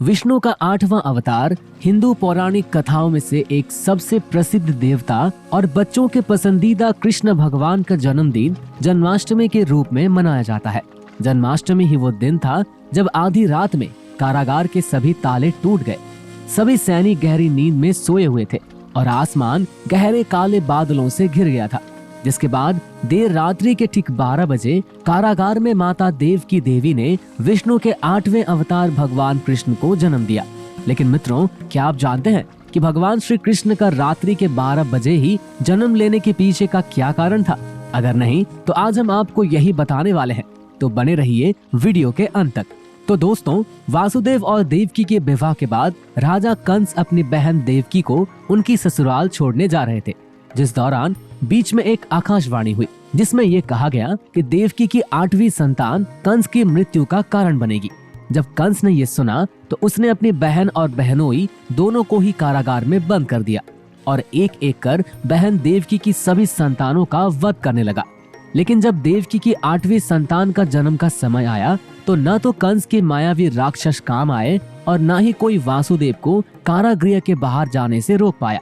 विष्णु का 8वां अवतार हिंदू पौराणिक कथाओं में से एक सबसे प्रसिद्ध देवता और बच्चों के पसंदीदा कृष्ण भगवान का जन्मदिन जन्माष्टमी के रूप में मनाया जाता है। जन्माष्टमी ही वो दिन था जब आधी रात में कारागार के सभी ताले टूट गए। सभी सैनिक गहरी नींद में सोए हुए थे और आसमान गहरे काले बादलों से घिर गया था। जिसके बाद देर रात्रि के ठीक 12 बजे कारागार में माता देवकी देवी ने विष्णु के 8वें अवतार भगवान कृष्ण को जन्म दिया। लेकिन मित्रों, क्या आप जानते हैं कि भगवान श्री कृष्ण का रात्रि के 12 बजे ही जन्म लेने के पीछे का क्या कारण था? अगर नहीं तो आज हम आपको यही बताने वाले हैं, तो बने रहिए वीडियो के अंत तक। तो दोस्तों, वासुदेव और देवकी के विवाह के बाद राजा कंस अपनी बहन देवकी को उनकी ससुराल छोड़ने जा रहे थे, जिस दौरान बीच में एक आकाशवाणी हुई जिसमें ये कहा गया कि देवकी की 8वीं संतान कंस की मृत्यु का कारण बनेगी। जब कंस ने ये सुना तो उसने अपनी बहन और बहनोई दोनों को ही कारागार में बंद कर दिया और एक एक कर बहन देवकी की सभी संतानों का वध करने लगा। लेकिन जब देवकी की 8वीं संतान का जन्म का समय आया तो न तो कंस के मायावी राक्षस काम आए और न ही कोई वासुदेव को कारागृह के बाहर जाने से रोक पाया।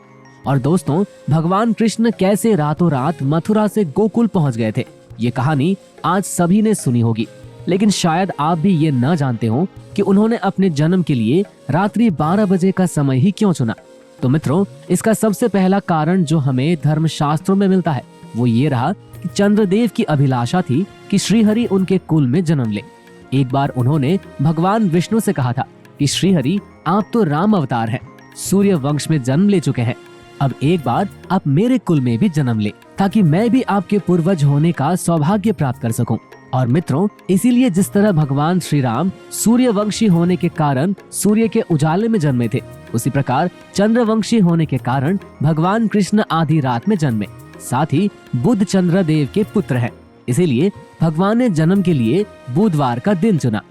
और दोस्तों, भगवान कृष्ण कैसे रातों रात मथुरा से गोकुल पहुंच गए थे, ये कहानी आज सभी ने सुनी होगी। लेकिन शायद आप भी ये न जानते हो कि उन्होंने अपने जन्म के लिए रात्रि 12 बजे का समय ही क्यों चुना। तो मित्रों, इसका सबसे पहला कारण जो हमें धर्मशास्त्रों में मिलता है वो ये रहा कि चंद्रदेव की अभिलाषा थी कि श्रीहरि उनके कुल में जन्म ले। एक बार उन्होंने भगवान विष्णु से कहा था कि श्रीहरि, आप तो राम अवतार हैं, सूर्य वंश में जन्म ले चुके हैं, अब एक बार आप मेरे कुल में भी जन्म ले ताकि मैं भी आपके पूर्वज होने का सौभाग्य प्राप्त कर सकूं। और मित्रों, इसीलिए जिस तरह भगवान श्री राम सूर्यवंशी होने के कारण सूर्य के उजाले में जन्मे थे, उसी प्रकार चंद्रवंशी होने के कारण भगवान कृष्ण आधी रात में जन्मे। साथ ही बुध चंद्रदेव के पुत्र हैं, इसीलिए भगवान ने जन्म के लिए बुधवार का दिन चुना,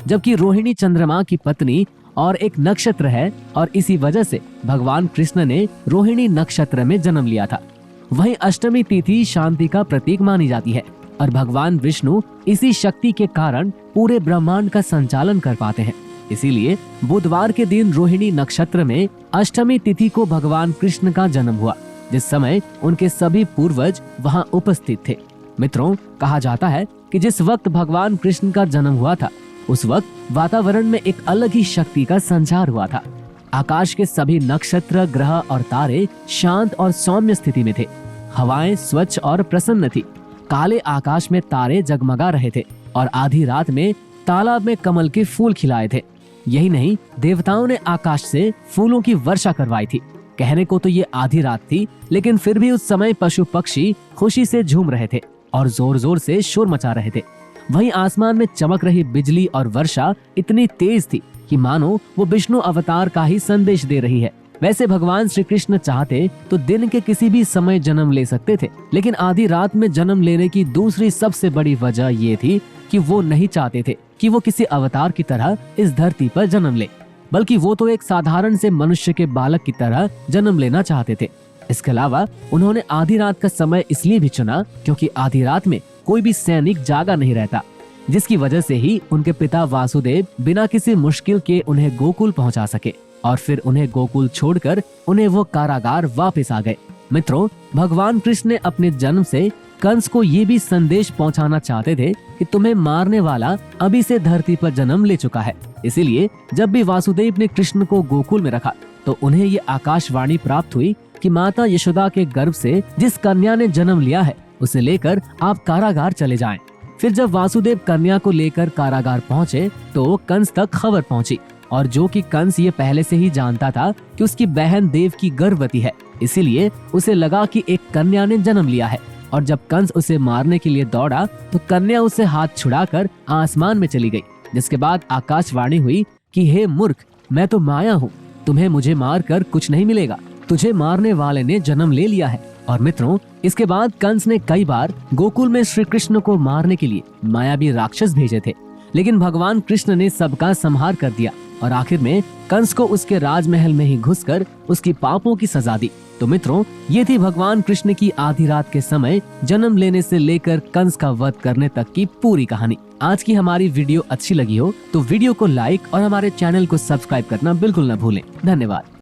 जबकि रोहिणी चंद्रमा की पत्नी और एक नक्षत्र है और इसी वजह से भगवान कृष्ण ने रोहिणी नक्षत्र में जन्म लिया था। वहीं अष्टमी तिथि शांति का प्रतीक मानी जाती है और भगवान विष्णु इसी शक्ति के कारण पूरे ब्रह्मांड का संचालन कर पाते हैं। इसीलिए बुधवार के दिन रोहिणी नक्षत्र में अष्टमी तिथि को भगवान कृष्ण का जन्म हुआ, जिस समय उनके सभी पूर्वज वहां उपस्थित थे। मित्रों, कहा जाता है कि जिस वक्त भगवान कृष्ण का जन्म हुआ था उस वक्त वातावरण में एक अलग ही शक्ति का संचार हुआ था। आकाश के सभी नक्षत्र, ग्रह और तारे शांत और सौम्य स्थिति में थे। हवाएं स्वच्छ और प्रसन्न थी। काले आकाश में तारे जगमगा रहे थे और आधी रात में तालाब में कमल के फूल खिलाए थे। यही नहीं, देवताओं ने आकाश से फूलों की वर्षा करवाई थी। कहने को तो ये आधी रात थी, लेकिन फिर भी उस समय पशु पक्षी खुशी से झूम रहे थे और जोर जोर से शोर मचा रहे थे। वहीं आसमान में चमक रही बिजली और वर्षा इतनी तेज थी कि मानो वो विष्णु अवतार का ही संदेश दे रही है। वैसे भगवान श्री कृष्ण चाहते तो दिन के किसी भी समय जन्म ले सकते थे, लेकिन आधी रात में जन्म लेने की दूसरी सबसे बड़ी वजह ये थी कि वो नहीं चाहते थे कि वो किसी अवतार की तरह इस धरती पर जन्म ले, बल्कि वो तो एक साधारण से मनुष्य के बालक की तरह जन्म लेना चाहते थे। इसके अलावा उन्होंने आधी रात का समय इसलिए भी चुना क्योंकि आधी रात में कोई भी सैनिक जागा नहीं रहता, जिसकी वजह से ही उनके पिता वासुदेव बिना किसी मुश्किल के उन्हें गोकुल पहुंचा सके और फिर उन्हें गोकुल छोड़कर उन्हें वो कारागार वापस आ गए। मित्रों, भगवान कृष्ण ने अपने जन्म से कंस को ये भी संदेश पहुंचाना चाहते थे कि तुम्हें मारने वाला अभी से धरती पर जन्म ले चुका है। इसीलिए जब भी वासुदेव ने कृष्ण को गोकुल में रखा तो उन्हें ये आकाशवाणी प्राप्त हुई कि माता यशोदा के गर्भ से जिस कन्या ने जन्म लिया है उसे लेकर आप कारागार चले जाएं। फिर जब वासुदेव कन्या को लेकर कारागार पहुंचे तो कंस तक खबर पहुंची, और जो कि कंस ये पहले से ही जानता था कि उसकी बहन देवकी गर्भवती है, इसीलिए उसे लगा कि एक कन्या ने जन्म लिया है। और जब कंस उसे मारने के लिए दौड़ा तो कन्या उसे हाथ छुड़ाकर आसमान में चली गई, जिसके बाद आकाशवाणी हुई कि हे मूर्ख, मैं तो माया हूँ, तुम्हें मुझे मार कर कुछ नहीं मिलेगा, तुझे मारने वाले ने जन्म ले लिया है। और मित्रों, इसके बाद कंस ने कई बार गोकुल में श्री कृष्ण को मारने के लिए मायावी राक्षस भेजे थे, लेकिन भगवान कृष्ण ने सबका संहार कर दिया और आखिर में कंस को उसके राजमहल में ही घुसकर उसकी पापों की सजा दी। तो मित्रों, ये थी भगवान कृष्ण की आधी रात के समय जन्म लेने से लेकर कंस का वध करने तक की पूरी कहानी। आज की हमारी वीडियो अच्छी लगी हो तो वीडियो को लाइक और हमारे चैनल को सब्सक्राइब करना बिल्कुल न भूलें। धन्यवाद।